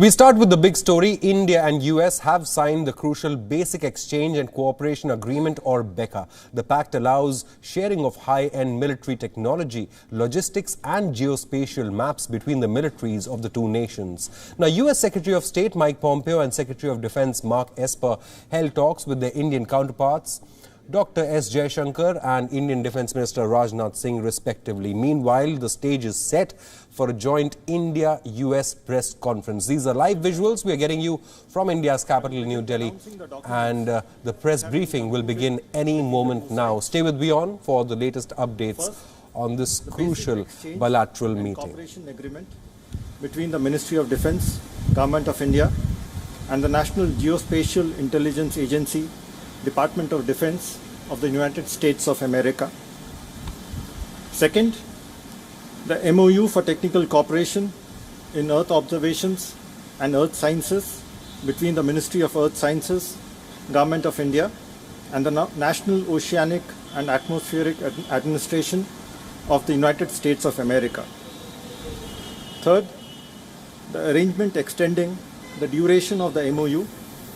We start with the big story. India and US have signed the crucial Basic Exchange and Cooperation Agreement, or BECA. The pact allows sharing of high-end military technology, logistics and geospatial maps between the militaries of the two nations. Now, US Secretary of State Mike Pompeo and Secretary of Defense Mark Esper held talks with their Indian counterparts, Dr. S. Jaishankar and Indian Defence Minister Rajnath Singh respectively. Meanwhile, the stage is set for a joint India-US press conference. These are live visuals we are getting you from India's capital, New Delhi, and the press briefing will begin any moment now. Stay with WION for the latest updates on this crucial bilateral meeting. Cooperation agreement between the Ministry of Defence, Government of India and the National Geospatial Intelligence Agency, Department of Defense of the United States of America. Second, the MOU for technical cooperation in Earth observations and Earth sciences between the Ministry of Earth Sciences, Government of India and the National Oceanic and Atmospheric Administration of the United States of America. Third, the arrangement extending the duration of the MOU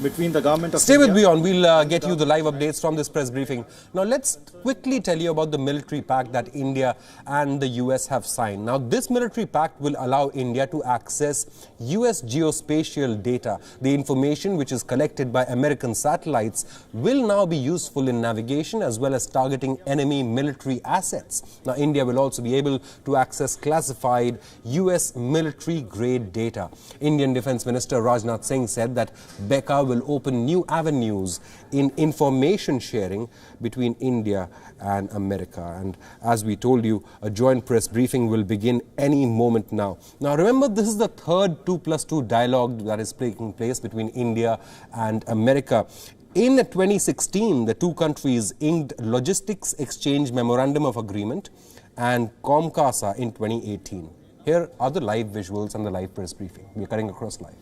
between the Government of Stay India. with WION. We'll get you the live updates from this press briefing. Now, let's quickly tell you about the military pact that India and the US have signed. Now, this military pact will allow India to access US geospatial data. The information which is collected by American satellites will now be useful in navigation as well as targeting enemy military assets. Now, India will also be able to access classified US military-grade data. Indian Defence Minister Rajnath Singh said that BECA will open new avenues in information sharing between India and America. And as we told you, a joint press briefing will begin any moment now. Now, remember, this is the third 2+2 dialogue that is taking place between India and America. In 2016, the two countries inked Logistics Exchange Memorandum of Agreement and COMCASA in 2018. Here are the live visuals and the live press briefing. We are cutting across live.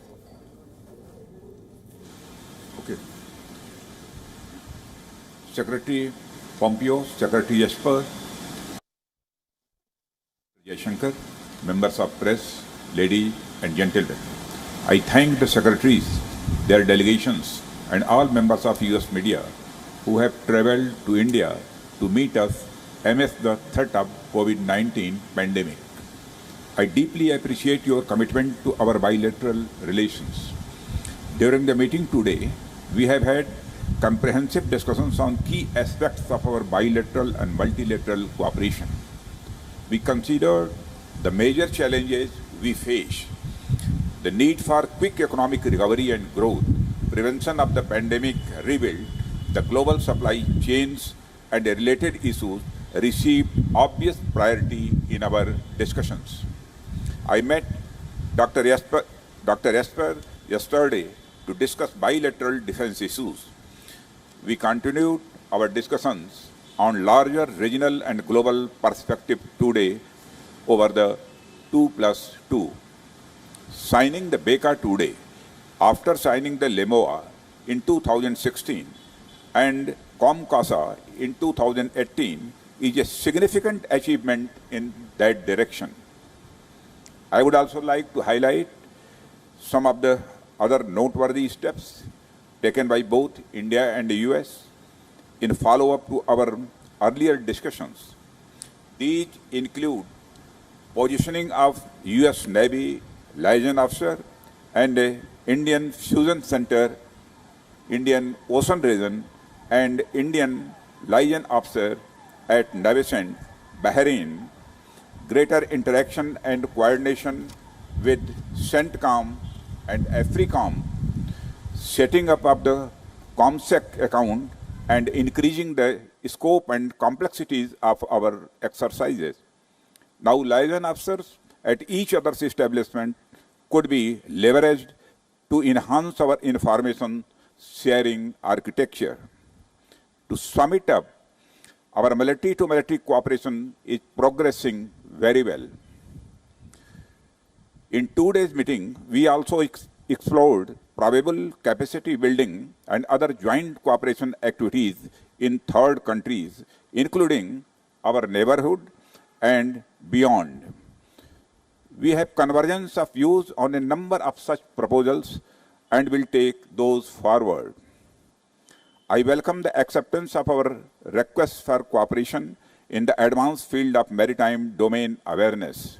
Okay. Secretary Pompeo, Secretary Esper, Jaishankar, members of press, ladies and gentlemen. I thank the secretaries, their delegations and all members of US media who have travelled to India to meet us amidst the threat of COVID-19 pandemic. I deeply appreciate your commitment to our bilateral relations. During the meeting today, we have had comprehensive discussions on key aspects of our bilateral and multilateral cooperation. We considered the major challenges we face, the need for quick economic recovery and growth, prevention of the pandemic rebuild, the global supply chains and the related issues received obvious priority in our discussions. I met Dr. Esper yesterday to discuss bilateral defense issues. We continued our discussions on larger regional and global perspective today over the 2+2. Signing the BECA today, after signing the LEMOA in 2016 and COMCASA in 2018, is a significant achievement in that direction. I would also like to highlight some of the other noteworthy steps taken by both India and the US in follow-up to our earlier discussions. These include positioning of US Navy liaison officer and Indian Fusion Center, Indian Ocean Region and Indian liaison officer at Navicent, Bahrain, greater interaction and coordination with CENTCOM and AFRICOM, setting up of the COMSEC account and increasing the scope and complexities of our exercises. Now, liaison officers at each other's establishment could be leveraged to enhance our information sharing architecture. To sum it up, our military-to-military cooperation is progressing very well. In today's meeting, we also explored probable capacity building and other joint cooperation activities in third countries, including our neighborhood and beyond. We have convergence of views on a number of such proposals and will take those forward. I welcome the acceptance of our request for cooperation in the advanced field of maritime domain awareness.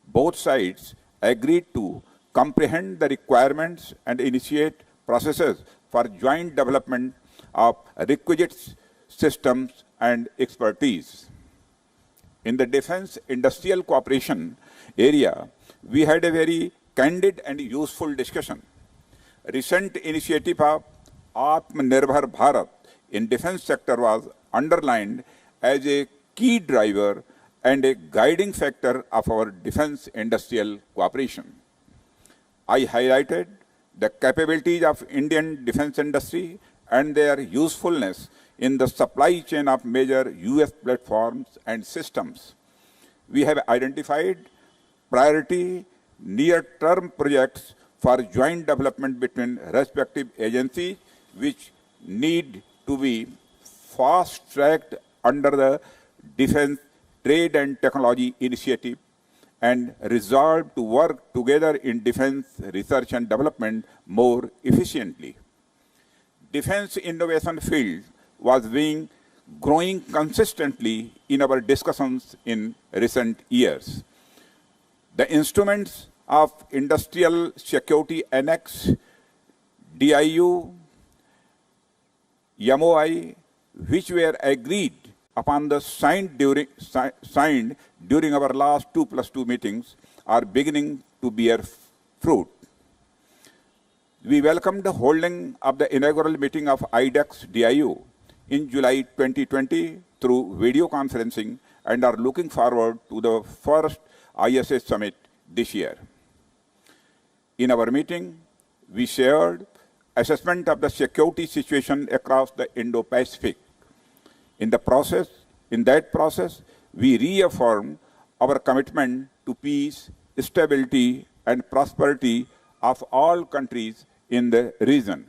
Both sides agreed to comprehend the requirements and initiate processes for joint development of requisite systems and expertise. In the defense industrial cooperation area, we had a very candid and useful discussion. Recent initiative of Atmanirbhar Bharat in defense sector was underlined as a key driver and a guiding factor of our defense industrial cooperation. I highlighted the capabilities of Indian defense industry and their usefulness in the supply chain of major US platforms and systems. We have identified priority near-term projects for joint development between respective agencies which need to be fast-tracked under the Defense Trade and Technology Initiative and resolved to work together in defense research and development more efficiently. Defense innovation field was being growing consistently in our discussions in recent years. The instruments of Industrial Security Annex, DIU, MOI, which were agreed upon the signed during our last 2+2 meetings, are beginning to bear fruit. We welcomed the holding of the inaugural meeting of IDEX DIU in July 2020 through video conferencing and are looking forward to the first ISA summit this year. In our meeting, we shared assessment of the security situation across the Indo-Pacific. In that process, we reaffirmed our commitment to peace, stability, and prosperity of all countries in the region.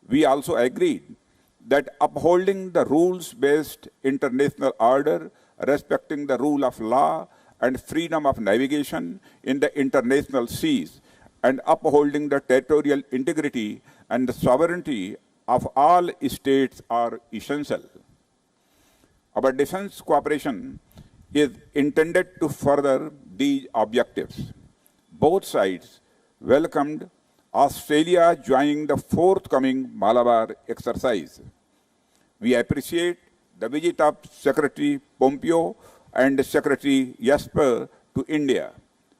We also agreed that upholding the rules-based international order, respecting the rule of law and freedom of navigation in the international seas, and upholding the territorial integrity and the sovereignty of all states are essential. Our defense cooperation is intended to further these objectives. Both sides welcomed Australia joining the forthcoming Malabar exercise. We appreciate the visit of Secretary Pompeo and Secretary Esper to India.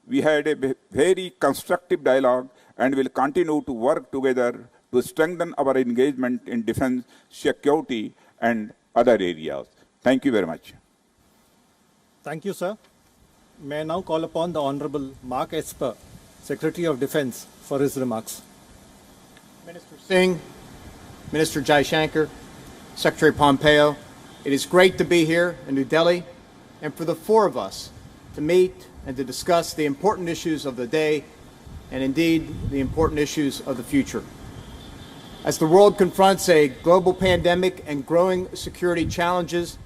We had a very constructive dialogue and will continue to work together to strengthen our engagement in defense, security, and other areas. Thank you very much. Thank you, sir. May I now call upon the Honorable Mark Esper, Secretary of Defense, for his remarks. Minister Singh, Minister Jaishankar, Secretary Pompeo, it is great to be here in New Delhi and for the four of us to meet and to discuss the important issues of the day and indeed the important issues of the future. As the world confronts a global pandemic and growing security challenges,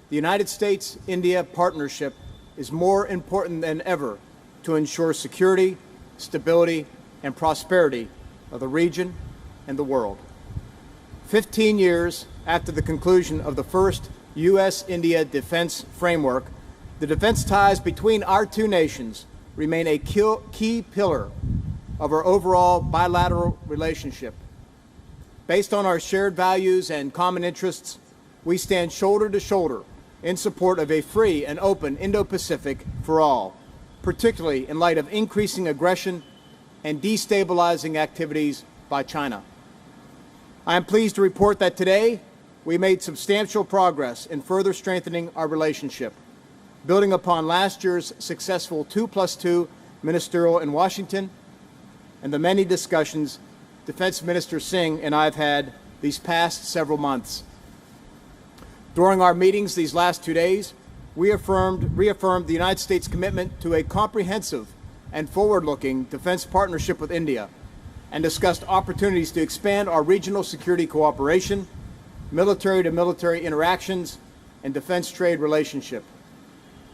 the United States-India partnership is more important than ever to ensure security, stability, and prosperity of the region and the world. 15 years after the conclusion of the first U.S.-India defense framework, the defense ties between our two nations remain a key pillar of our overall bilateral relationship. Based on our shared values and common interests, we stand shoulder to shoulder in support of a free and open Indo-Pacific for all, particularly in light of increasing aggression and destabilizing activities by China. I am pleased to report that today we made substantial progress in further strengthening our relationship, building upon last year's successful 2+2 ministerial in Washington and the many discussions Defense Minister Singh and I have had these past several months. During our meetings these last 2 days, we reaffirmed the United States' commitment to a comprehensive and forward-looking defense partnership with India and discussed opportunities to expand our regional security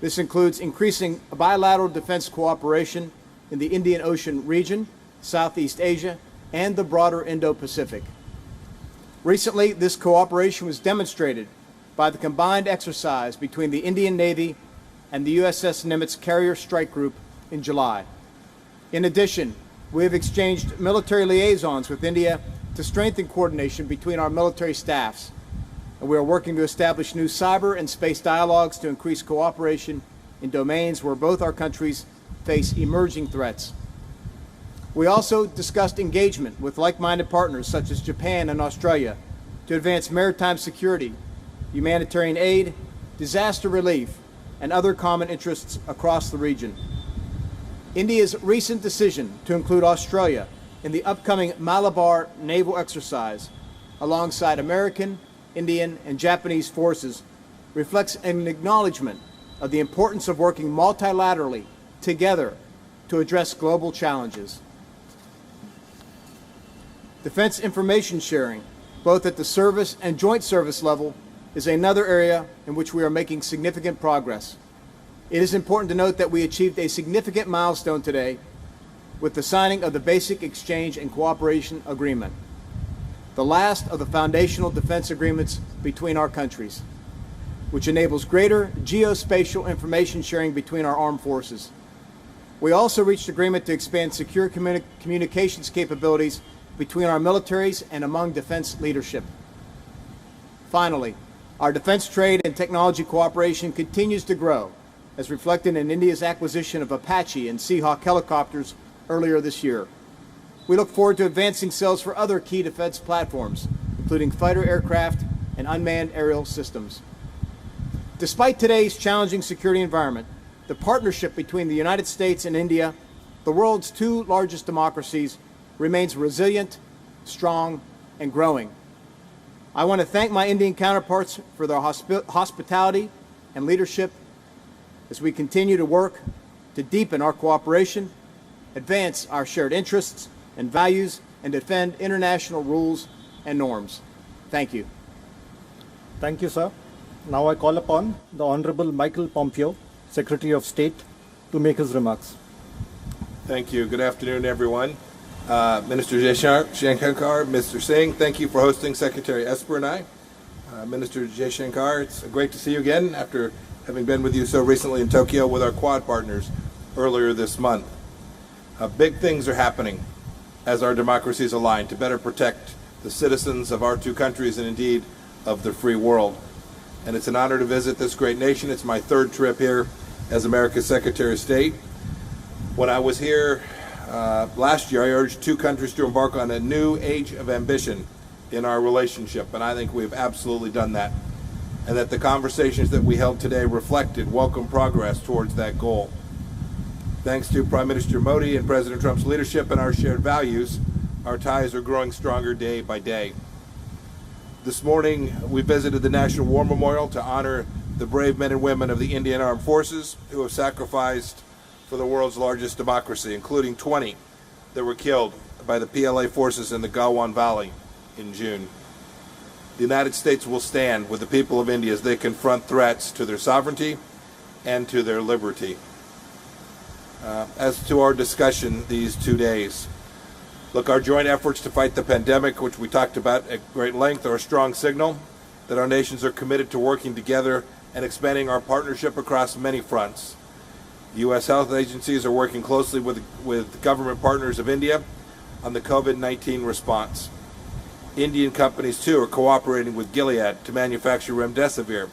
This includes increasing bilateral defense cooperation in the Indian Ocean region, Southeast Asia, and the broader Indo-Pacific. Recently, this cooperation was demonstrated by the combined exercise between the Indian Navy and the USS Nimitz Carrier Strike Group in July. In addition, we have exchanged military liaisons with India to strengthen coordination between our military staffs, and we are working to establish new cyber and space dialogues to increase cooperation in domains where both our countries face emerging threats. We also discussed engagement with like-minded partners such as Japan and Australia to advance maritime security, humanitarian aid, disaster relief, and other common interests across the region. India's recent decision to include Australia in the upcoming Malabar naval exercise alongside American, Indian, and Japanese forces reflects an acknowledgement of the importance of working multilaterally together to address global challenges. Defense information sharing, both at the service and joint service level, is another area in which we are making significant progress. It is important to note that we achieved a significant milestone today with the signing of the Basic Exchange and Cooperation Agreement, the last of the foundational defense agreements between our countries, which enables greater geospatial information sharing between our armed forces. We also reached agreement to expand secure communications capabilities between our militaries and among defense leadership. Finally, our defense trade and technology cooperation continues to grow, as reflected in India's acquisition of Apache and Seahawk helicopters earlier this year. We look forward to advancing sales for other key defense platforms, including fighter aircraft and unmanned aerial systems. Despite today's challenging security environment, the partnership between the United States and India, the world's two largest democracies, remains resilient, strong, and growing. I want to thank my Indian counterparts for their hospitality and leadership as we continue to work to deepen our cooperation, advance our shared interests and values, and defend international rules and norms. Thank you. Thank you, sir. Now I call upon the Honorable Michael Pompeo, Secretary of State, to make his remarks. Thank you. Good afternoon, everyone. Minister Jaishankar, Mr. Singh, thank you for hosting Secretary Esper and I. Minister Jaishankar, it's great to see you again after having been with you so recently in Tokyo with our Quad partners earlier this month. Big things are happening as our democracies align to better protect the citizens of our two countries and indeed of the free world. And it's an honor to visit this great nation. It's my third trip here as America's Secretary of State. When I was here last year, I urged two countries to embark on a new age of ambition in our relationship, and I think we've absolutely done that. And that the conversations that we held today reflected welcome progress towards that goal. Thanks to Prime Minister Modi and President Trump's leadership and our shared values, our ties are growing stronger day by day. This morning, we visited the National War Memorial to honor the brave men and women of the Indian Armed Forces who have sacrificed for the world's largest democracy, including 20 that were killed by the PLA forces in the Galwan Valley in June. The United States will stand with the people of India as they confront threats to their sovereignty and to their liberty. As to our discussion these 2 days, look, our joint efforts to fight the pandemic, which we talked about at great length, are a strong signal that our nations are committed to working together and expanding our partnership across many fronts. U.S. health agencies are working closely with government partners of India on the COVID-19 response. Indian companies, too, are cooperating with Gilead to manufacture remdesivir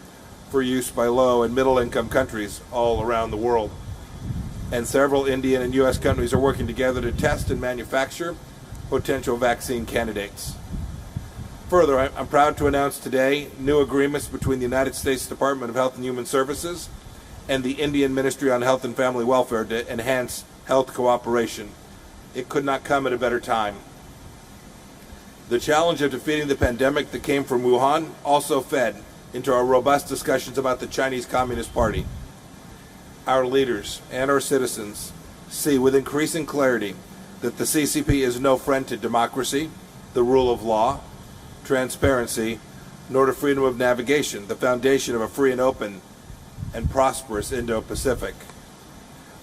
for use by low and middle-income countries all around the world. And several Indian and U.S. companies are working together to test and manufacture potential vaccine candidates. Further, I'm proud to announce today new agreements between the United States Department of Health and Human Services and the Indian Ministry on Health and Family Welfare to enhance health cooperation. It could not come at a better time. The challenge of defeating the pandemic that came from Wuhan also fed into our robust discussions about the Chinese Communist Party. Our leaders and our citizens see with increasing clarity that the CCP is no friend to democracy, the rule of law, transparency, nor to freedom of navigation, the foundation of a free and open and prosperous Indo-Pacific.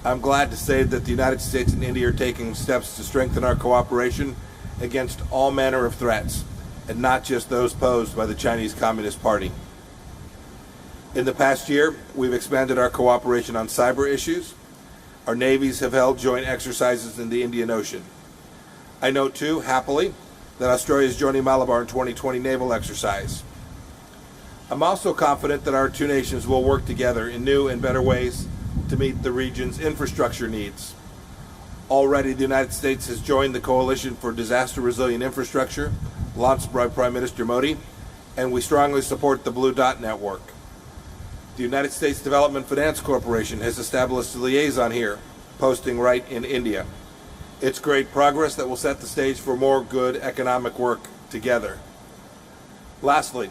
I'm glad to say that the United States and India are taking steps to strengthen our cooperation against all manner of threats, and not just those posed by the Chinese Communist Party. In the past year, we've expanded our cooperation on cyber issues. Our navies have held joint exercises in the Indian Ocean. I note too, happily, that Australia is joining Malabar in 2020 naval exercise. I'm also confident that our two nations will work together in new and better ways to meet the region's infrastructure needs. Already, the United States has joined the Coalition for Disaster Resilient Infrastructure, launched by Prime Minister Modi, and we strongly support the Blue Dot Network. The United States Development Finance Corporation has established a liaison here, posting right in India. It's great progress that will set the stage for more good economic work together. Lastly,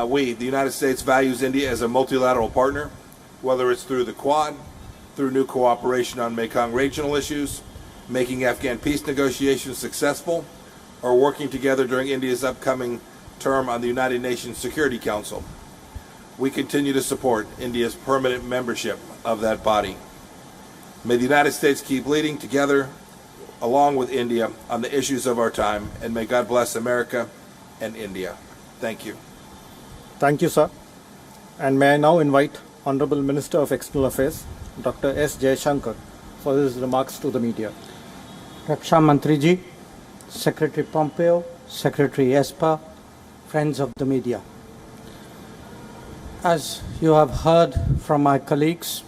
we, the United States, values India as a multilateral partner, whether it's through the Quad, through new cooperation on Mekong regional issues, making Afghan peace negotiations successful, or working together during India's upcoming term on the United Nations Security Council. We continue to support India's permanent membership of that body. May the United States keep leading together along with India on the issues of our time, and may God bless America and India. Thank you. Thank you, sir. And may I now invite Honorable Minister of External Affairs, Dr. S. Jaishankar, for his remarks to the media. Raksha Mantri Ji, Secretary Pompeo, Secretary Esper, friends of the media. As you have heard from my colleagues,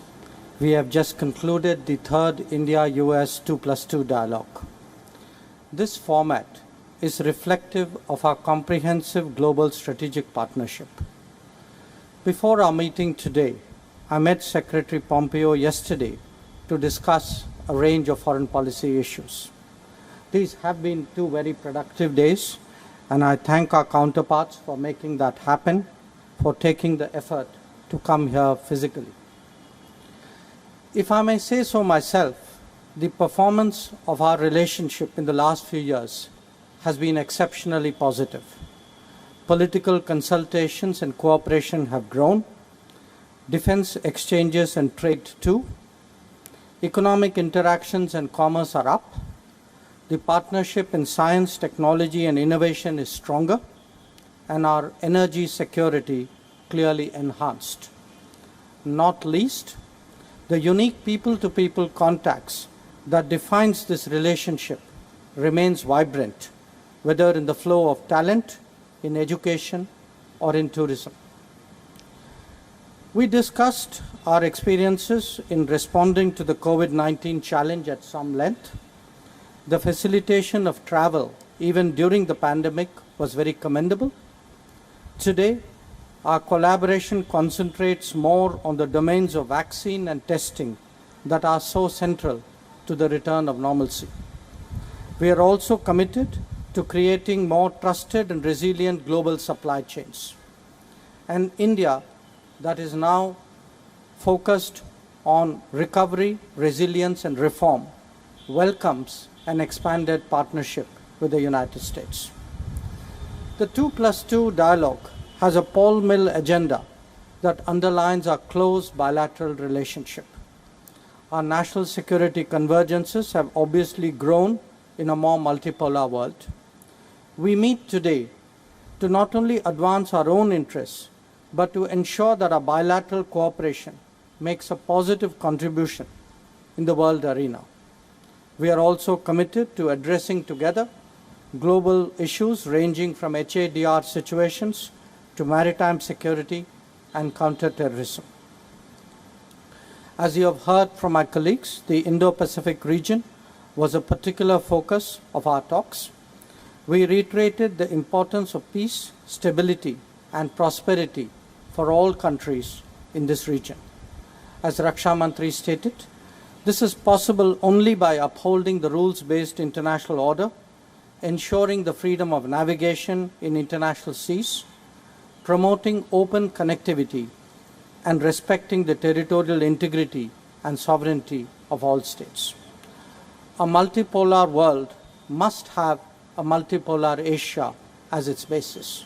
we have just concluded the third India-US 2+2 dialogue. This format is reflective of our comprehensive global strategic partnership. Before our meeting today, I met Secretary Pompeo yesterday to discuss a range of foreign policy issues. These have been two very productive days, and I thank our counterparts for making that happen, for taking the effort to come here physically. If I may say so myself, the performance of our relationship in the last few years has been exceptionally positive. Political consultations and cooperation have grown, defense exchanges and trade too, economic interactions and commerce are up, the partnership in science, technology and innovation is stronger, and our energy security clearly enhanced. Not least, the unique people-to-people contacts that defines this relationship remains vibrant, whether in the flow of talent, in education, or in tourism. We discussed our experiences in responding to the COVID-19 challenge at some length. The facilitation of travel, even during the pandemic, was very commendable. Today, our collaboration concentrates more on the domains of vaccine and testing that are so central to the return of normalcy. We are also committed to creating more trusted and resilient global supply chains. And India, that is now focused on recovery, resilience, and reform, welcomes an expanded partnership with the United States. The 2+2 dialogue has a Paul Mill agenda that underlines our close bilateral relationship. Our national security convergences have obviously grown in a more multipolar world. We meet today to not only advance our own interests, but to ensure that our bilateral cooperation makes a positive contribution in the world arena. We are also committed to addressing together global issues ranging from HADR situations to maritime security and counterterrorism. As you have heard from my colleagues, the Indo-Pacific region was a particular focus of our talks. We reiterated the importance of peace, stability, and prosperity for all countries in this region. As Raksha Mantri stated, this is possible only by upholding the rules-based international order, ensuring the freedom of navigation in international seas, promoting open connectivity, and respecting the territorial integrity and sovereignty of all states. A multipolar world must have a multipolar Asia as its basis.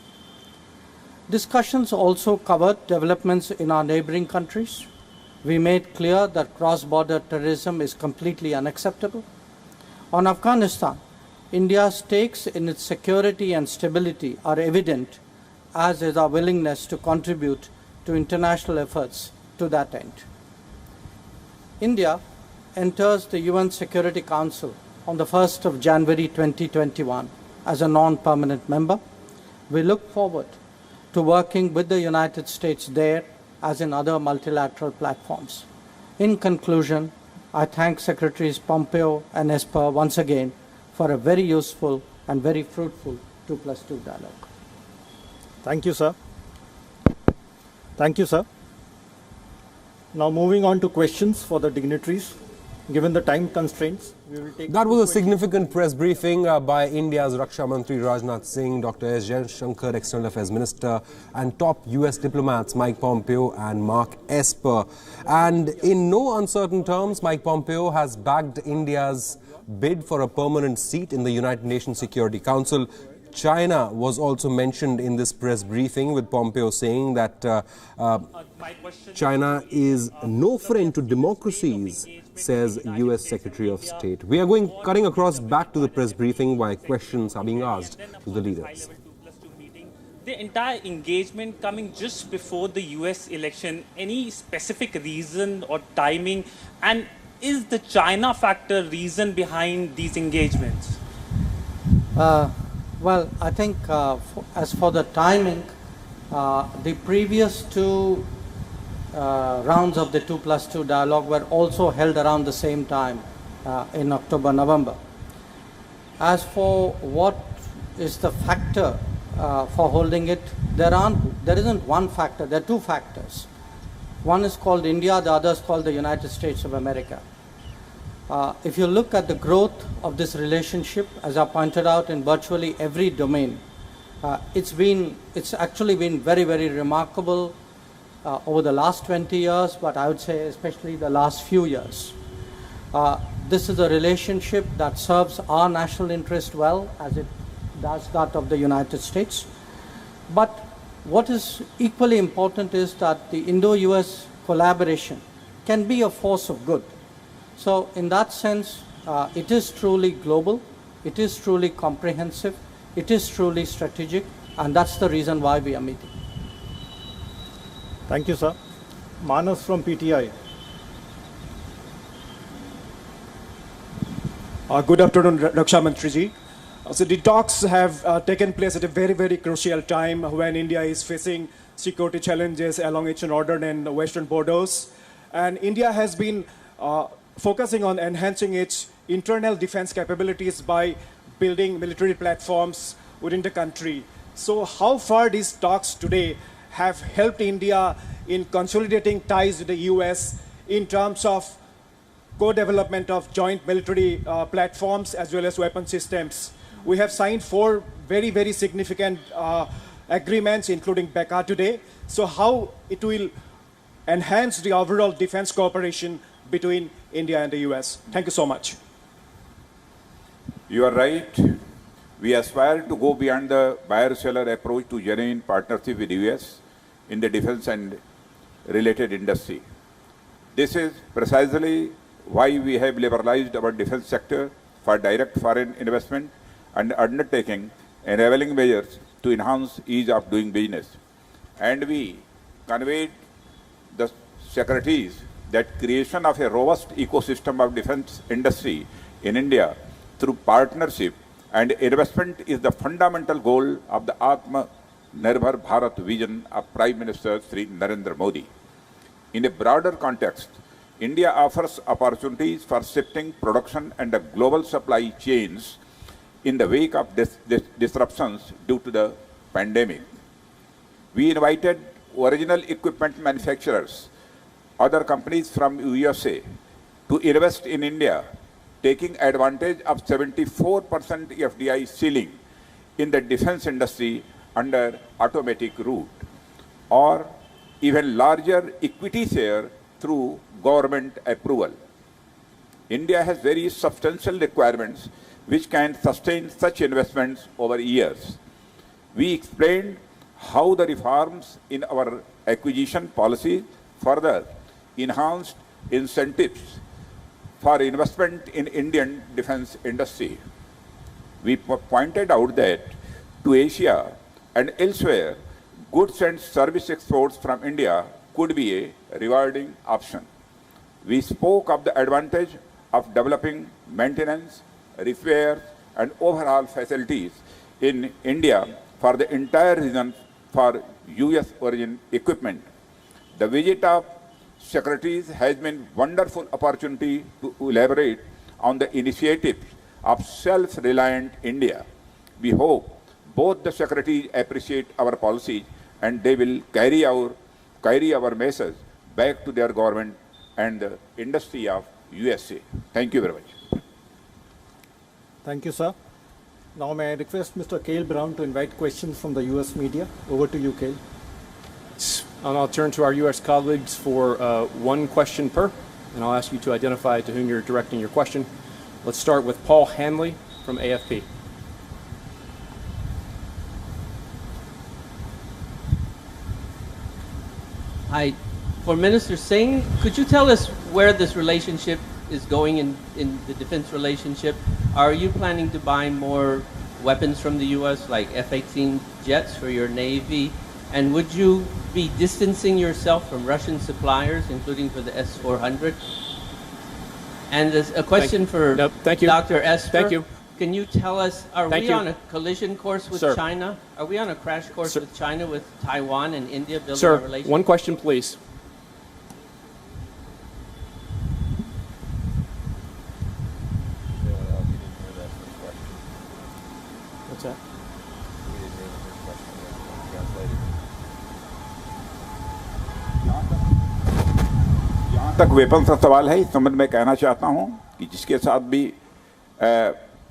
Discussions also covered developments in our neighboring countries, We made clear that cross-border terrorism is completely unacceptable. On Afghanistan, India's stakes in its security and stability are evident, as is our willingness to contribute to international efforts to that end. India enters the UN Security Council on the 1st of January 2021 as a non-permanent member. We look forward to working with the United States there as in other multilateral platforms. In conclusion, I thank Secretaries Pompeo and Esper once again for a very useful and very fruitful 2+2 dialogue. Thank you, sir. Thank you, sir. Now moving on to questions for the dignitaries. Given the time constraints, we will take... That was a significant press briefing by India's Raksha Mantri Rajnath Singh, Dr. S. Jaishankar, External Affairs Minister, and top US diplomats Mike Pompeo and Mark Esper. And in no uncertain terms, Mike Pompeo has backed India's bid for a permanent seat in the United Nations Security Council. China was also mentioned in this press briefing, with Pompeo saying that China is no friend to democracies, says US Secretary of State. We are cutting across back to the press briefing while questions are being asked to the leaders. The entire engagement coming just before the US election, any specific reason or timing, and is the China factor reason behind these engagements? Well, I think as for the timing, the previous two rounds of the 2+2 dialogue were also held around the same time in October, November. As for what is the factor for holding it, there isn't one factor, there are two factors. One is called India, the other is called the United States of America. If you look at the growth of this relationship, as I pointed out, in virtually every domain, it's actually been very, very remarkable over the last 20 years, but I would say especially the last few years. This is a relationship that serves our national interest well, as it does that of the United States. But what is equally important is that the Indo-US collaboration can be a force of good. So in that sense, it is truly global, it is truly comprehensive, it is truly strategic, and that's the reason why we are meeting. Thank you, sir. Manas from PTI. Good afternoon, Raksha Mantriji. So the talks have taken place at a very, very crucial time when India is facing security challenges along its northern and western borders. And India has been focusing on enhancing its internal defense capabilities by building military platforms within the country. So how far these talks today have helped India in consolidating ties with the US in terms of co-development of joint military platforms as well as weapon systems? We have signed 4 very, very significant agreements, including Beca today. So how it will enhance the overall defense cooperation between India and the US? Thank you so much. You are right. We aspire to go beyond the buyer-seller approach to genuine partnership with the US in the defense and related industry. This is precisely why we have liberalized our defense sector for direct foreign investment and undertaking enabling measures to enhance ease of doing business. And we conveyed the secretaries that creation of a robust ecosystem of defense industry in India through partnership and investment is the fundamental goal of the Atma Nirbhar Bharat vision of Prime Minister Sri Narendra Modi. In a broader context, India offers opportunities for shifting production and the global supply chains in the wake of disruptions due to the pandemic. We invited original equipment manufacturers, other companies from USA, to invest in India, taking advantage of 74% FDI ceiling in the defense industry under automatic route, or even larger equity share through government approval. India has very substantial requirements which can sustain such investments over years. We explained how the reforms in our acquisition policy further enhanced incentives for investment in Indian defense industry. We pointed out that to Asia and elsewhere, goods and service exports from India could be a rewarding option. We spoke of the advantage of developing maintenance, repairs, and overhaul facilities in India for the entire region for US origin equipment. The visit of secretaries has been a wonderful opportunity to elaborate on the initiatives of self-reliant India. We hope both the secretaries appreciate our policies and they will carry our message back to their government and the industry of USA. Thank you very much. Thank you, sir. Now may I request Mr. Cale Brown to invite questions from the US media. Over to you, Cale. And I'll turn to our U.S. colleagues for one question per, and I'll ask you to identify to whom you're directing your question. Let's start with Paul Hanley from AFP. Hi. For Minister Singh, could you tell us where this relationship is going in the defense relationship? Are you planning to buy more weapons from the U.S., like F-18 jets for your Navy? And would you be distancing yourself from Russian suppliers, including for the S-400? And there's a question for Dr. Esper. Thank you. Can you tell us, are we on a collision course with China? Are we on a crash course with China, with Taiwan and India building a relationship? Sir, one question, please. What's that? जहाँ तक weapon का सवाल है, इस संबंध में कहना चाहता हूँ कि जिसके साथ भी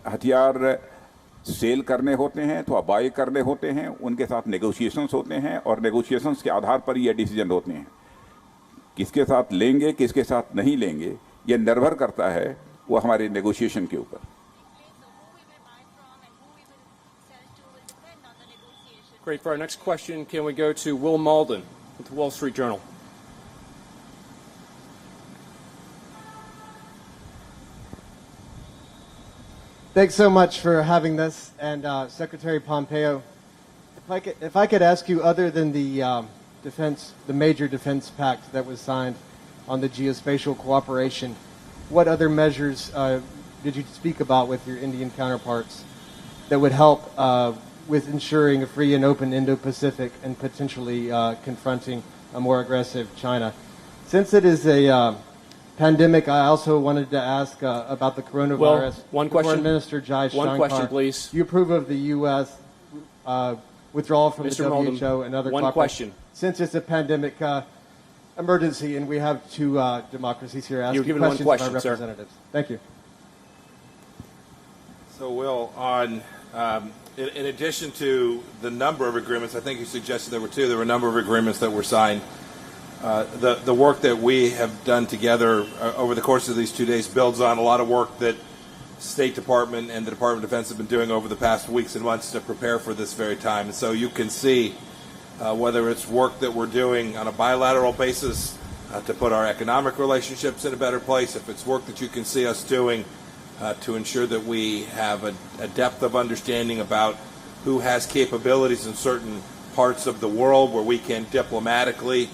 हथियार सेल करने होते हैं तो बाय करने होते हैं, उनके साथ नेगोशिएशंस होते हैं और नेगोशिएशंस के आधार पर ये डिसीजन होते हैं. किसके साथ लेंगे, किसके साथ नहीं लेंगे, ये निर्भर करता है वो हमारे नेगोशिएशन के ऊपर. Great. For our next question, can we go to Will Malden with the Wall Street Journal? Thanks so much for having this, and Secretary Pompeo, if I could ask you, other than the major defense pact that was signed on the Geospatial Cooperation, what other measures did you speak about with your Indian counterparts that would help with ensuring a free and open Indo-Pacific and potentially confronting a more aggressive China? Since it is a pandemic, I also wanted to ask about the coronavirus. Well, one question. Foreign Minister Jaishankar. One question, please. Do you approve of the U.S. Withdrawal from Mr. the Malden, WHO and other one question. Since it's a pandemic emergency and we have two democracies here asking You're given questions one question, of our representatives. sir. Thank you. So, Will, on in addition to the number of agreements, I think you suggested there were two. There were a number of agreements that were signed. The work that we have done together over the course of these 2 days builds on a lot of work that State Department and the Department of Defense have been doing over the past weeks and months to prepare for this very time. And so you can see whether it's work that we're doing on a bilateral basis to put our economic relationships in a better place, if it's work that you can see us doing to ensure that we have a depth of understanding about who has capabilities in certain parts of the world where we can diplomatically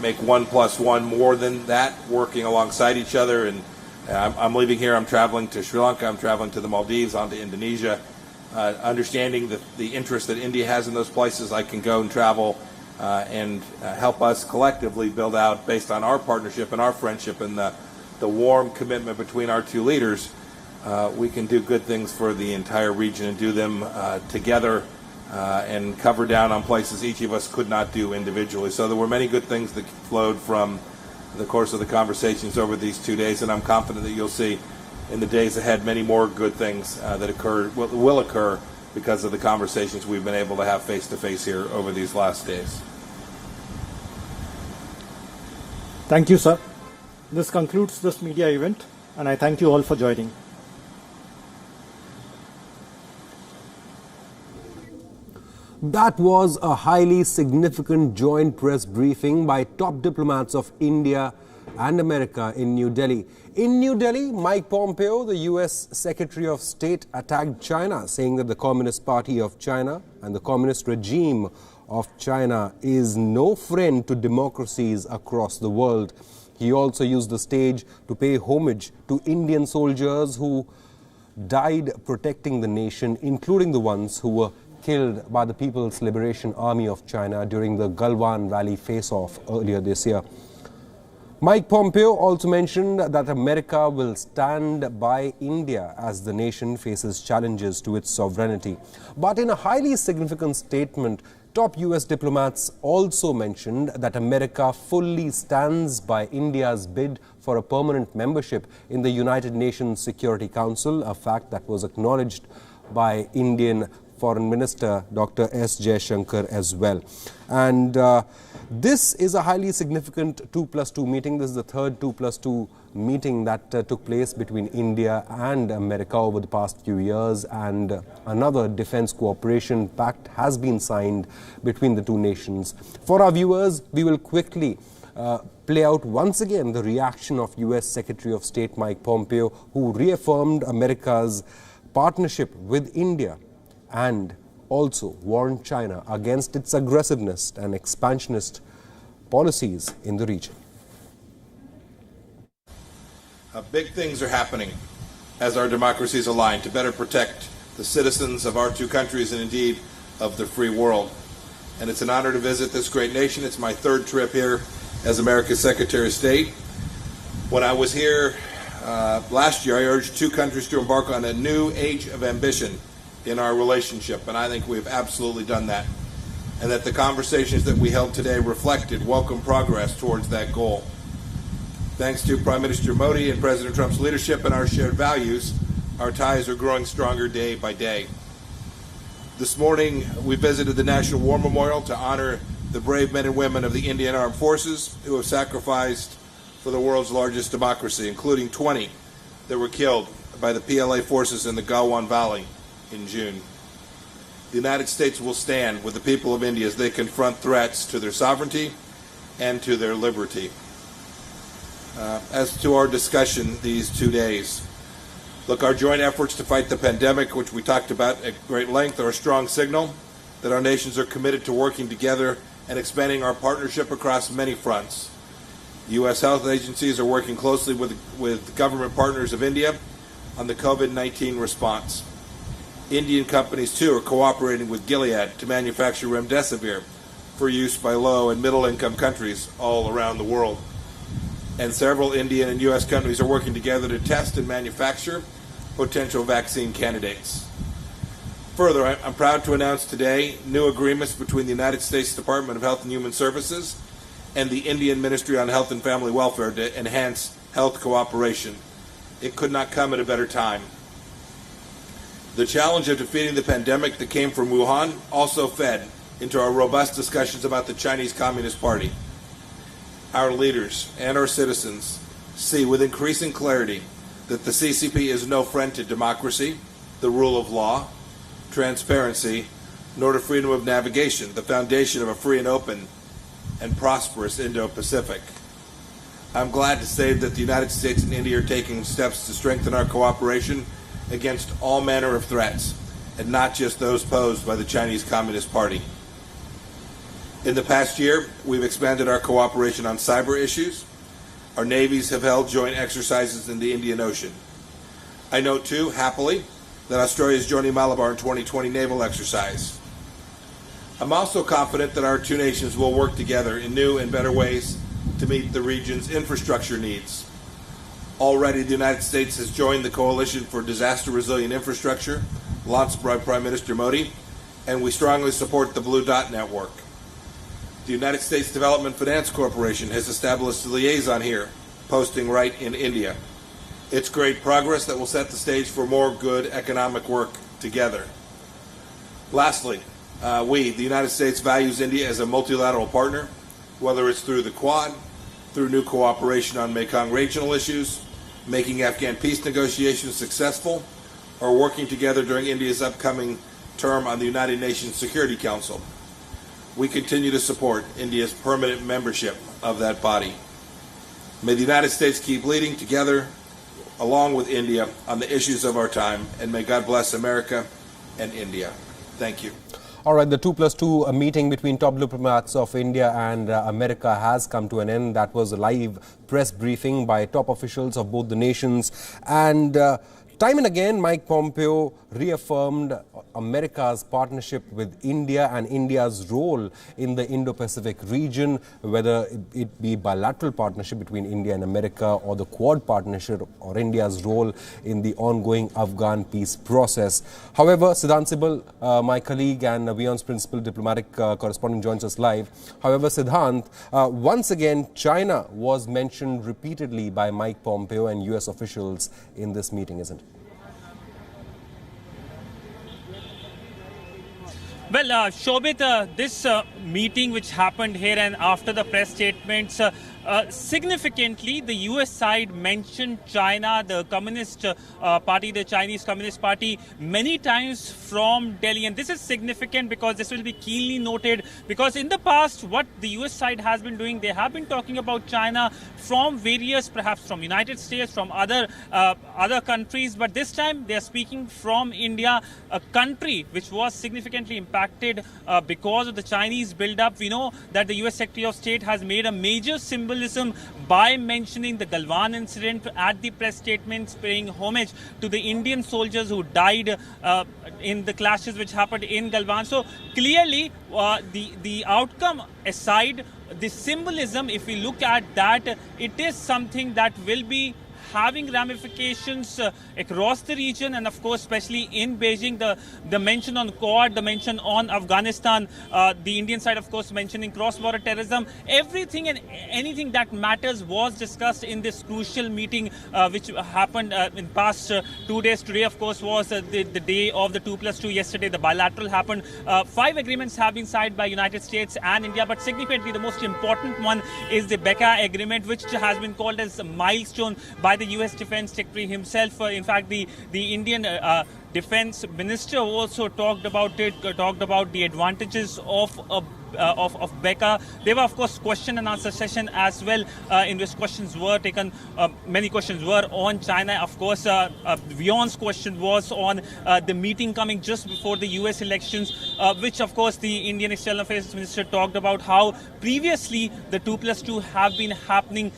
make 1 + 1 more than that, working alongside each other. And I'm leaving here, I'm traveling to Sri Lanka, I'm traveling to the Maldives, on to Indonesia, understanding the interest that India has in those places. I can go and travel and help us collectively build out, based on our partnership and our friendship and the warm commitment between our two leaders, we can do good things for the entire region and do them together and cover down on places each of us could not do individually. So there were many good things that flowed from the course of the conversations over these 2 days, and I'm confident that you'll see in the days ahead many more good things that will occur because of the conversations we've been able to have face-to-face here over these last days. Thank you, sir. This concludes this media event, and I thank you all for joining. That was a highly significant joint press briefing by top diplomats of India and America in New Delhi. In New Delhi, Mike Pompeo, the US Secretary of State, attacked China, saying that the Communist Party of China and the communist regime of China is no friend to democracies across the world. He also used the stage to pay homage to Indian soldiers who died protecting the nation, including the ones who were killed by the People's Liberation Army of China during the Galwan Valley face-off earlier this year. Mike Pompeo also mentioned that America will stand by India as the nation faces challenges to its sovereignty. But in a highly significant statement, top US diplomats also mentioned that America fully stands by India's bid for a permanent membership in the United Nations Security Council, a fact that was acknowledged by Indian Foreign Minister Dr. S. Jaishankar as well. And this is a highly significant 2+2 meeting. This is the third 2+2 meeting that took place between India and America over the past few years, and another defense cooperation pact has been signed between the two nations. For our viewers, we will quickly play out once again the reaction of US Secretary of State Mike Pompeo, who reaffirmed America's partnership with India and also warned China against its aggressiveness and expansionist policies in the region. Big things are happening as our democracies align to better protect the citizens of our two countries and indeed of the free world. And it's an honor to visit this great nation. It's my third trip here as America's Secretary of State. When I was here last year, I urged two countries to embark on a new age of ambition in our relationship, and I think we've absolutely done that. And that the conversations that we held today reflected welcome progress towards that goal. Thanks to Prime Minister Modi and President Trump's leadership and our shared values, our ties are growing stronger day by day. This morning, we visited the National War Memorial to honor the brave men and women of the Indian Armed Forces who have sacrificed for the world's largest democracy, including 20 that were killed by the PLA forces in the Galwan Valley in June. The United States will stand with the people of India as they confront threats to their sovereignty and to their liberty. As to our discussion these 2 days, look, our joint efforts to fight the pandemic, which we talked about at great length, are a strong signal that our nations are committed to working together and expanding our partnership across many fronts. U.S. health agencies are working closely with government partners of India on the COVID-19 response. Indian companies, too, are cooperating with Gilead to manufacture remdesivir for use by low and middle-income countries all around the world. And several Indian and U.S. companies are working together to test and manufacture potential vaccine candidates. Further, I'm proud to announce today new agreements between the United States Department of Health and Human Services and the Indian Ministry on Health and Family Welfare to enhance health cooperation. It could not come at a better time. The challenge of defeating the pandemic that came from Wuhan also fed into our robust discussions about the Chinese Communist Party. Our leaders and our citizens see with increasing clarity that the CCP is no friend to democracy, the rule of law, transparency, nor to freedom of navigation, the foundation of a free and open and prosperous Indo-Pacific. I'm glad to say that the United States and India are taking steps to strengthen our cooperation against all manner of threats, and not just those posed by the Chinese Communist Party. In the past year, we've expanded our cooperation on cyber issues. Our navies have held joint exercises in the Indian Ocean. I note, too, happily, that Australia is joining Malabar in 2020 naval exercise. I'm also confident that our two nations will work together in new and better ways to meet the region's infrastructure needs. Already, the United States has joined the Coalition for Disaster Resilient Infrastructure, launched by Prime Minister Modi, and we strongly support the Blue Dot Network. The United States Development Finance Corporation has established a liaison here, posting right in India. It's great progress that will set the stage for more good economic work together. Lastly, we, the United States, values India as a multilateral partner, whether it's through the Quad, through new cooperation on Mekong regional issues, making Afghan peace negotiations successful, or working together during India's upcoming term on the United Nations Security Council. We continue to support India's permanent membership of that body. May the United States keep leading together along with India on the issues of our time, and may God bless America and India. Thank you. All right, the 2+2 meeting between top diplomats of India and America has come to an end. That was a live press briefing by top officials of both the nations. And time and again, Mike Pompeo reaffirmed America's partnership with India and India's role in the Indo-Pacific region, whether it be bilateral partnership between India and America or the Quad partnership or India's role in the ongoing Afghan peace process. However, Siddhant Sibal, my colleague and WION's principal diplomatic correspondent, joins us live. However, Siddhant, once again, China was mentioned repeatedly by Mike Pompeo and US officials in this meeting, isn't it? Well, Shobit, this meeting which happened here and after the press statements, significantly, the US side mentioned China, the Communist Party, the Chinese Communist Party, many times from Delhi. And this is significant because this will be keenly noted, because in the past, what the US side has been doing, they have been talking about China from various, perhaps from United States, from other countries. But this time, they are speaking from India, a country which was significantly impacted because of the Chinese build-up. We know that the US Secretary of State has made a major symbolism by mentioning the Galwan incident at the press statements, paying homage to the Indian soldiers who died in the clashes which happened in Galwan. So clearly, the outcome aside, the symbolism, if we look at that, it is something that will be having ramifications across the region, and of course especially in Beijing. The mention on Quad, the mention on Afghanistan, the Indian side of course mentioning cross-border terrorism, everything and anything that matters was discussed in this crucial meeting which happened in past 2 days. Today of course was the day of the 2+2. Yesterday the bilateral happened. 5 agreements have been signed by United States and India, but significantly the most important one is the Beca agreement, which has been called as a milestone by the US Defense Secretary himself. In fact, the Indian Defense Minister also talked about it, talked about the advantages of Beca. There were, of course, question and answer session as well, in which questions were taken. Many questions were on China. Of course, WION's question was on the meeting coming just before the US elections, which, of course, the Indian External Affairs Minister talked about how previously the 2+2 have been happening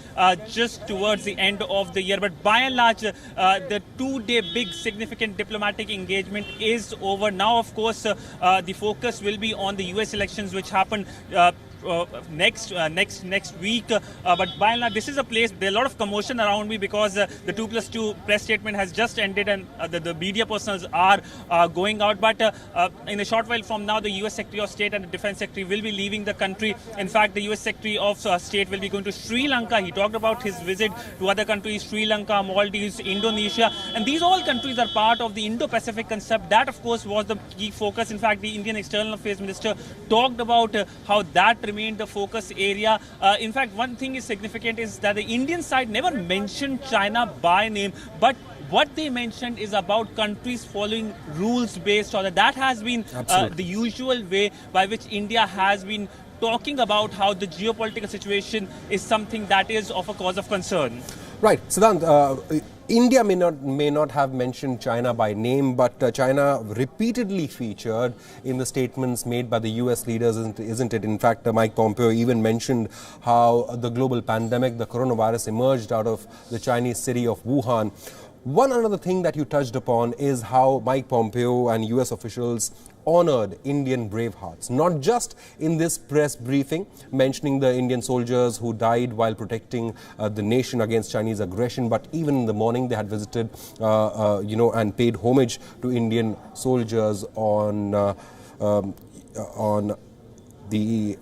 just towards the end of the year. But by and large, the 2-day big significant diplomatic engagement is over. Now, of course, the focus will be on the US elections, which happen next week. But by and large, this is a place, there's a lot of commotion around me because the 2+2 press statement has just ended and the media personals are going out. But in a short while from now, the US Secretary of State and the Defense Secretary will be leaving the country. In fact, the US Secretary of State will be going to Sri Lanka. He talked about his visit to other countries, Sri Lanka, Maldives, Indonesia. And these all countries are part of the Indo-Pacific concept. That, of course, was the key focus. In fact, the Indian External Affairs Minister talked about how that remained the focus area. In fact, one thing is significant is that the Indian side never mentioned China by name, but what they mentioned is about countries following rules-based order. That has been the usual way by which India has been talking about how the geopolitical situation is something that is of a cause of concern. Right, Siddhant, India may not have mentioned China by name, but China repeatedly featured in the statements made by the US leaders, isn't it? In fact, Mike Pompeo even mentioned how the global pandemic, the coronavirus, emerged out of the Chinese city of Wuhan. One another thing that you touched upon is how Mike Pompeo and US officials honored Indian bravehearts, not just in this press briefing, mentioning the Indian soldiers who died while protecting the nation against Chinese aggression, but even in the morning they had visited, and paid homage to Indian soldiers on the...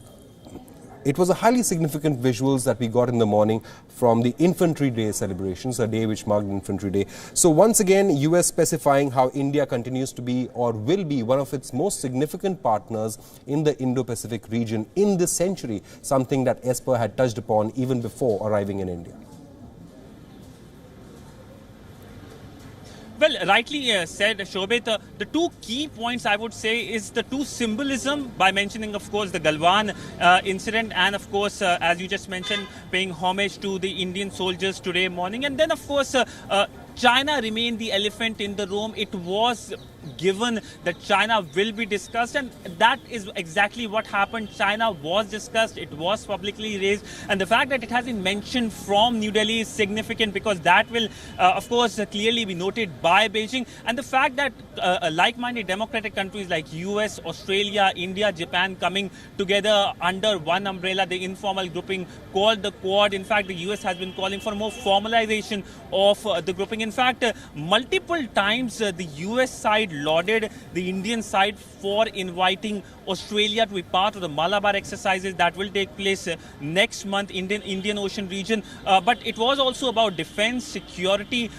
It was a highly significant visuals that we got in the morning from the Infantry Day celebrations, a day which marked Infantry Day. So once again, US specifying how India continues to be or will be one of its most significant partners in the Indo-Pacific region in this century, something that Esper had touched upon even before arriving in India. Well, rightly said, Shobit. The two key points I would say is the two symbolism by mentioning, of course, the Galwan incident and, of course, as you just mentioned, paying homage to the Indian soldiers today morning. And then, of course, China remained the elephant in the room. It was given that China will be discussed, and that is exactly what happened. China was discussed, it was publicly raised, and the fact that it has been mentioned from New Delhi is significant because that will, of course, clearly be noted by Beijing. And the fact that like-minded democratic countries like US, Australia, India, Japan coming together under one umbrella, the informal grouping called the Quad. In fact, the US has been calling for more formalization of the grouping. In fact, multiple times the US side lauded the Indian side for inviting Australia to be part of the Malabar exercises that will take place next month in the Indian Ocean region. But it was also about defense, security.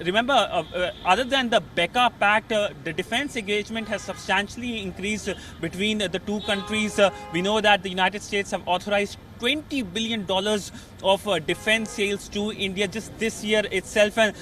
Remember, other than the Beca Pact, the defense engagement has substantially increased between the two countries. We know that the United States have authorized $20 billion of defense sales to India just this year itself, and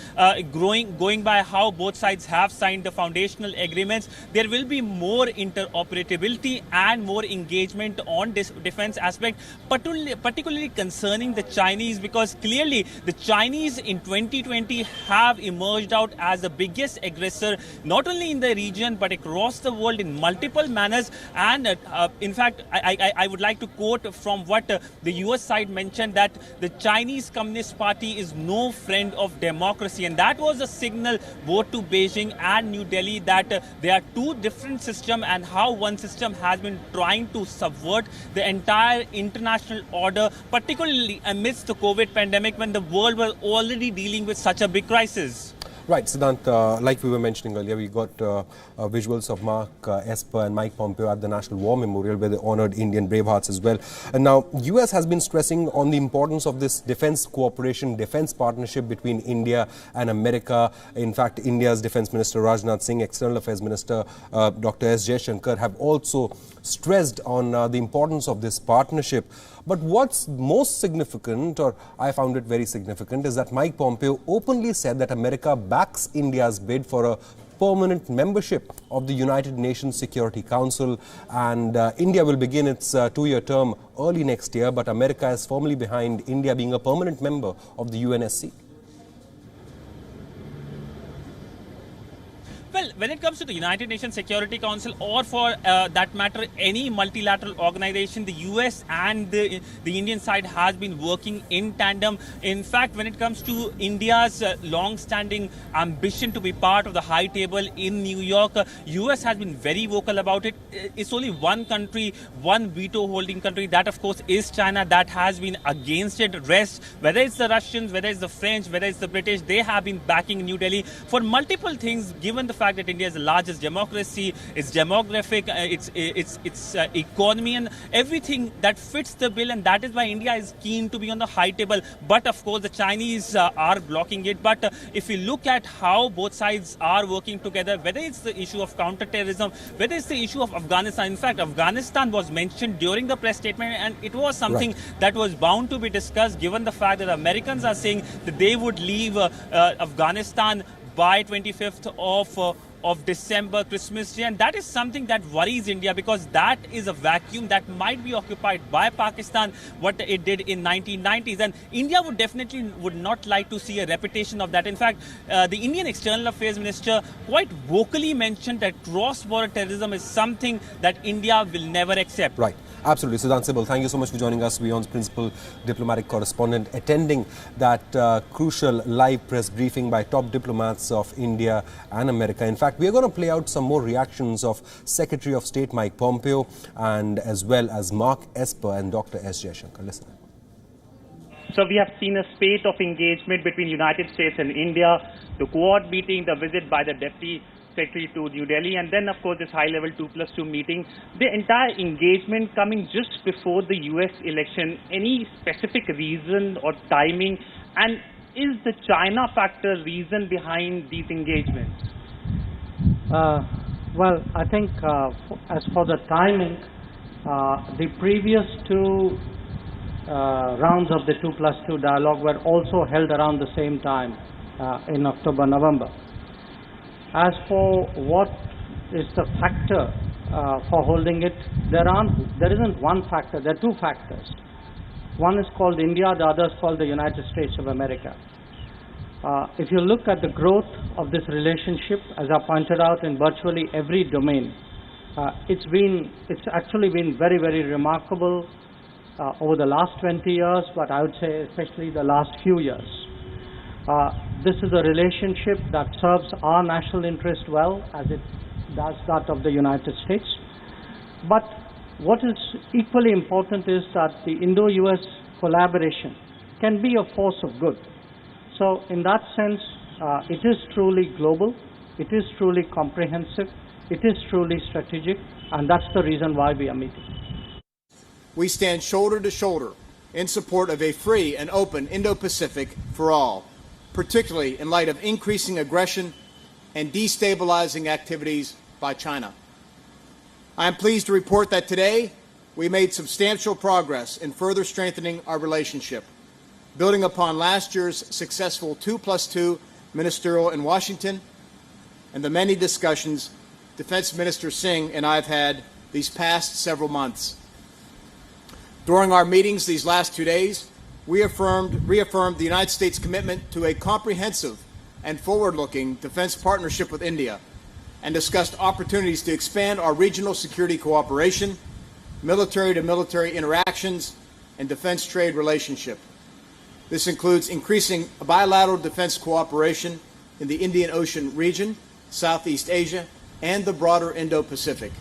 going by how both sides have signed the foundational agreements, there will be more interoperability and more engagement on this defense aspect, particularly concerning the Chinese, because clearly the Chinese in 2020 have emerged out as the biggest aggressor, not only in the region but across the world in multiple manners. And in fact, I would like to quote from what the US side mentioned, that the Chinese Communist Party is no friend of democracy, and that was a signal both to Beijing and New Delhi that there are two different systems and how one system has been trying to subvert the entire international order, particularly amidst the COVID pandemic when the world was already dealing with such a big crisis. Right, Siddhant, like we were mentioning earlier, we got visuals of Mark Esper and Mike Pompeo at the National War Memorial where they honored Indian bravehearts as well. And now, US has been stressing on the importance of this defense cooperation, defense partnership between India and America. In fact, India's Defense Minister Rajnath Singh, External Affairs Minister Dr. S. Jaishankar have also stressed on the importance of this partnership. But what's most significant, or I found it very significant, is that Mike Pompeo openly said that America backs India's bid for a permanent membership of the United Nations Security Council, and India will begin its two-year term early next year, but America is firmly behind India being a permanent member of the UNSC. Well, when it comes to the United Nations Security Council, or for that matter, any multilateral organization, the US and the Indian side has been working in tandem. In fact, when it comes to India's long-standing ambition to be part of the high table in New York, US has been very vocal about it. It's only one country, one veto-holding country, that of course is China, that has been against it. Rest, whether it's the Russians, whether it's the French, whether it's the British, they have been backing New Delhi for multiple things, given the fact that India is the largest democracy, its demographic, its economy and everything that fits the bill, and that is why India is keen to be on the high table. But of course the Chinese are blocking it. But if you look at how both sides are working together, whether it's the issue of counterterrorism, whether it's the issue of Afghanistan, in fact Afghanistan was mentioned during the press statement, and it was something that was bound to be discussed, given the fact that Americans are saying that they would leave Afghanistan by 25th of December, Christmas Day, and that is something that worries India, because that is a vacuum that might be occupied by Pakistan, what it did in 1990s, and India would not like to see a repetition of that. In fact, the Indian External Affairs Minister quite vocally mentioned that cross-border terrorism is something that India will never accept. Right. Absolutely. Siddhant Sibal, thank you so much for joining us. WION's principal diplomatic correspondent, attending that crucial live press briefing by top diplomats of India and America. In fact, we are going to play out some more reactions of Secretary of State Mike Pompeo and as well as Mark Esper and Dr. S. Jaishankar. Listen. So we have seen a spate of engagement between United States and India, the Quad meeting, the visit by the Deputy Secretary to New Delhi, and then of course this high-level 2+2 meeting. The entire engagement coming just before the US election. Any specific reason or timing, and is the China factor reason behind these engagements? Well, I think as for the timing, the previous two rounds of the 2+2 dialogue were also held around the same time in October, November. As for what is the factor for holding it, there isn't one factor, there are two factors. One is called India, the other is called the United States of America. If you look at the growth of this relationship, as I pointed out, in virtually every domain, it's actually been very, very remarkable over the last 20 years, but I would say especially the last few years. This is a relationship that serves our national interest well, as it does that of the United States. But what is equally important is that the Indo-US collaboration can be a force of good. So in that sense, it is truly global, it is truly comprehensive, it is truly strategic, and that's the reason why we are meeting. We stand shoulder to shoulder in support of a free and open Indo-Pacific for all, particularly in light of increasing aggression and destabilizing activities by China. I am pleased to report that today we made substantial progress in further strengthening our relationship, building upon last year's successful 2+2 ministerial in Washington and the many discussions Defense Minister Singh and I have had these past several months. During our meetings these last 2 days, we reaffirmed the United States' commitment to a comprehensive and forward-looking defense partnership with India, and discussed opportunities to expand our regional security cooperation, military-to-military interactions, and defense trade relationship. This includes increasing bilateral defense cooperation in the Indian Ocean region, Southeast Asia, and the broader Indo-Pacific.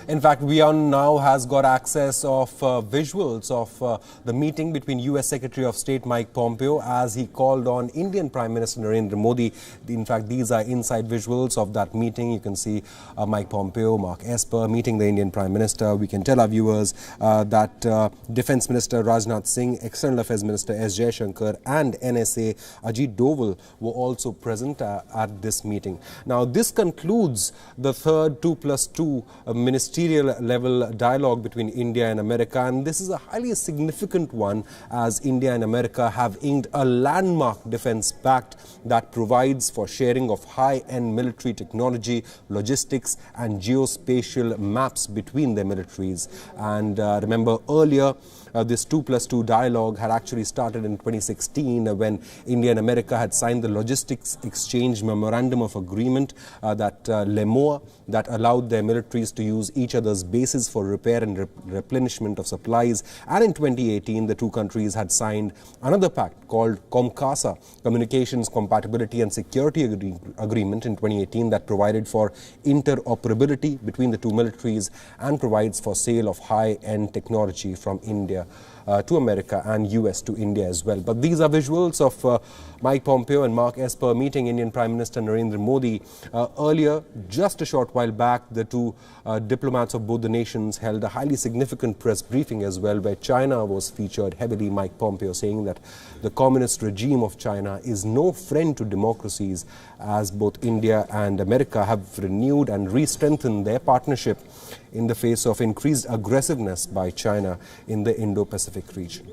In fact, WION now has got access of visuals of the meeting between US Secretary of State Mike Pompeo as he called on Indian Prime Minister Narendra Modi. In fact, these are inside visuals of that meeting. You can see Mike Pompeo, Mark Esper meeting the Indian Prime Minister. We can tell our viewers that Defense Minister Rajnath Singh, External Affairs Minister S. Jaishankar and NSA Ajit Doval were also present at this meeting. Now, this concludes the third 2+2 ministerial level dialogue between India and America, and this is a highly significant one as India and America have inked a landmark defense pact that provides for sharing of high-end military technology, logistics and geospatial maps between their militaries. And remember earlier, this 2+2 dialogue had actually started in 2016 when India and America had signed the Logistics Exchange Memorandum of Agreement, that LEMOA, that allowed their militaries to use each other's bases for repair and replenishment of supplies. And in 2018, the two countries had signed another pact called COMCASA, Communications Compatibility and Security Agreement in 2018, that provided for interoperability between the two militaries and provides for sale of high-end technology from India to America and US to India as well. But these are visuals of Mike Pompeo and Mark Esper meeting Indian Prime Minister Narendra Modi. Earlier, just a short while back, the two diplomats of both the nations held a highly significant press briefing as well, where China was featured heavily. Mike Pompeo saying that the communist regime of China is no friend to democracies, as both India and America have renewed and re-strengthened their partnership in the face of increased aggressiveness by China in the Indo-Pacific region.